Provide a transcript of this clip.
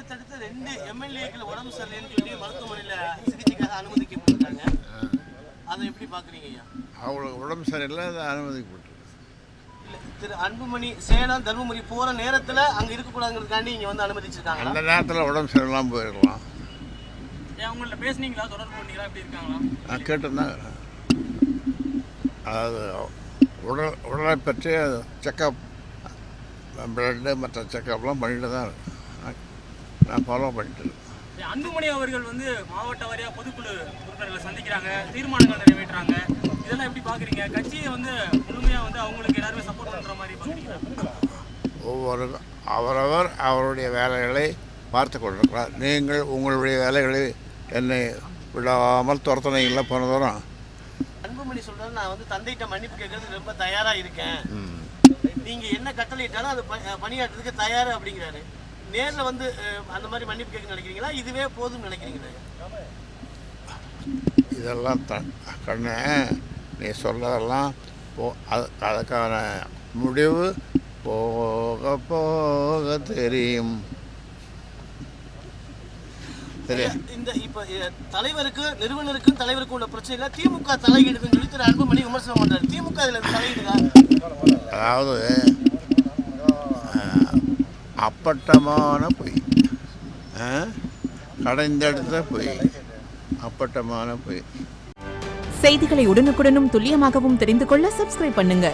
அடுத்தடுத்து 2 எம்எல்ஏக்கள் உடம்பு சரியில்லைன்னு சொல்லி மருத்துவமனையில் சிகிச்சைக்காக அனுமதிக்கப்பட்டிருக்காங்க. அதை எப்படி பார்க்குறீங்க ஐயா? அவங்களுக்கு உடம்பு சரியில்லை, அதை அனுமதிக்கப்பட்டிருக்கு. இல்லை, திரு அன்புமணி சேலம் தர்மபுரி போகிற நேரத்தில் அங்கே இருக்கக்கூடாதுங்கிறதுக்காண்டி இங்கே வந்து அனுமதிச்சிருக்காங்க. அந்த நேரத்தில் உடம்பு சரியில்லாமல் போயிடலாம். அவங்கள்ட்ட பேசுனீங்களா, தொடர்பு பண்ணீங்களா, எப்படி இருக்காங்களா? நான் கேட்டிருந்தேன். அதாவது உடலை பற்றி செக்கப், பிளட்டு மற்ற செக்கப்லாம் பண்ணிட்டு தான் நான் ஃபாலோ பண்ணிட்டு இருக்கேன். அன்புமணி அவர்கள் வந்து மாவட்ட வாரியாக பொதுக்குழு உறுப்பினர்களை சந்திக்கிறாங்க, தீர்மானங்கள் நிறைவேற்றுறாங்க. இதெல்லாம் எப்படி பார்க்குறீங்க? கட்சியை வந்து முழுமையாக வந்து அவங்களுக்கு எல்லாருமே சப்போர்ட் பண்ணுற மாதிரி பார்க்குறீங்களா? ஒவ்வொரு அவரவர் அவருடைய வேலைகளை பார்த்து கொண்டிருக்கிறார். நீங்கள் உங்களுடைய வேலைகளை என்னை விடாமல் துரத்துனீங்களா போன தூரம்? அன்புமணி சொல்றாரு, நான் வந்து தந்தைகிட்ட மன்னிப்பு கேட்கறதுக்கு ரொம்ப தயாராக இருக்கேன், நீங்கள் என்ன கட்டளையிட்டாலும் அது பணியாற்றுறதுக்கு தயார் அப்படிங்கிறாரு. நேரில் வந்து அந்த மாதிரி மன்னிப்பு கேட்க நினைக்கிறீங்களா, இதுவே போதும்னு நினைக்கிறீங்களா? இதெல்லாம் கண்ணே, நீ சொல்றதெல்லாம் அதுக்கான முடிவு போக போக தெரியும். இந்த இப்போ தலைவருக்கு நிறுவனருக்கும் தலைவருக்கும் உள்ள பிரச்சனைல திமுக தலையிடுதுன்னு சொல்லி திரு அன்புமணி விமர்சனம் பண்றாரு. திமுக இதில் தலையிடுதா? அதாவது அப்பட்டமான பொய், கடைந்தெடுத்த பொய், அப்பட்டமான பொய். செய்திகளை உடனுக்குடனும் துல்லியமாகவும் தெரிந்து கொள்ள சப்ஸ்கிரைப் பண்ணுங்க.